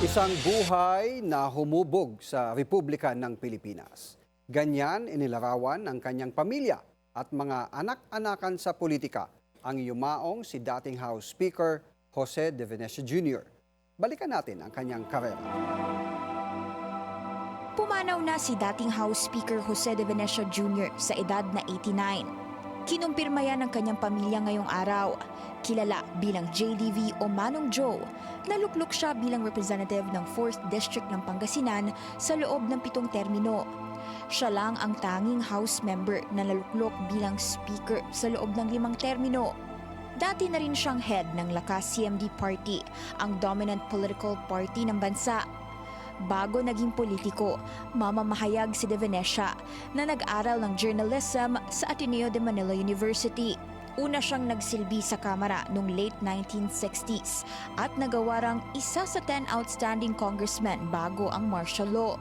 Isang buhay na humubog sa Republika ng Pilipinas. Ganyan inilarawan ng kanyang pamilya at mga anak-anakan sa politika ang yumaong si dating House Speaker Jose De Venecia Jr. Balikan natin ang kanyang karera. Pumanaw na si dating House Speaker Jose De Venecia Jr. sa edad na 89. Kinumpirma yan ng kanyang pamilya ngayong araw. Kilala bilang JDV o Manong Joe, naluklok siya bilang representative ng 4th District ng Pangasinan sa loob ng 7 termino. Siya lang ang tanging House member na naluklok bilang Speaker sa loob ng 5 termino. Dati na rin siyang head ng Lakas CMD Party, ang dominant political party ng bansa. Bago naging politiko, mamamahayag si De Venecia na nag-aral ng journalism sa Ateneo de Manila University. Una siyang nagsilbi sa Kamara noong late 1960s at nagawarang isa sa 10 outstanding congressmen bago ang martial law.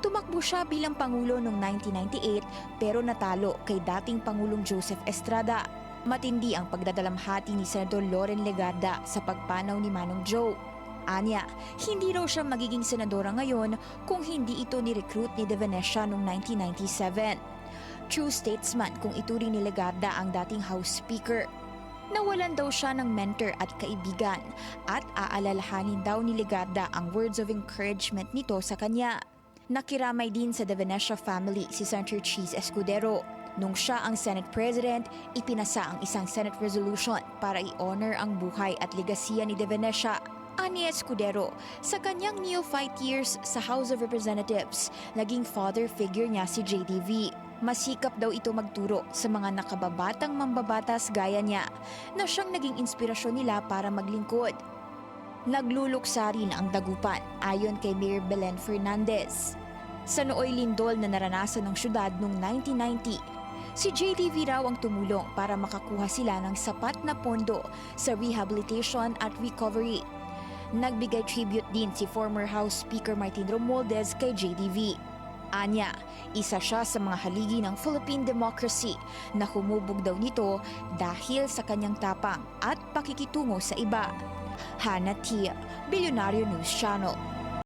Tumakbo siya bilang Pangulo noong 1998 pero natalo kay dating Pangulong Joseph Estrada. Matindi ang pagdadalamhati ni Senador Loren Legarda sa pagpanaw ni Manong Joe. Anya, hindi raw siya magiging senadora ngayon kung hindi ito ni-recruit ni De Venecia noong 1997. True statesman kung ituring ni Legarda ang dating House Speaker. Nawalan daw siya ng mentor at kaibigan at aalalahanin daw ni Legarda ang words of encouragement nito sa kanya. Nakiramay din sa De Venecia family si Senator Cheese Escudero. Nung siya ang Senate President, ipinasa ang isang Senate resolution para i-honor ang buhay at legasiya ni De Venecia. Ani Escudero, sa kanyang neophyte years sa House of Representatives, naging father figure niya si JDV. Masikap daw ito magturo sa mga nakababatang mambabatas gaya niya na siyang naging inspirasyon nila para maglingkod. Nagluluksa rin ang dagupan ayon kay Mayor Belen Fernandez. Sa nooy lindol na naranasan ng syudad noong 1990, si JDV raw ang tumulong para makakuha sila ng sapat na pondo sa rehabilitation at recovery. Nagbigay tribute din si former House Speaker Martin Romualdez kay JDV. Anya, isa siya sa mga haligi ng Philippine democracy na humubog daw nito dahil sa kanyang tapang at pakikitungo sa iba. Hannah Tia, Billionario News Channel.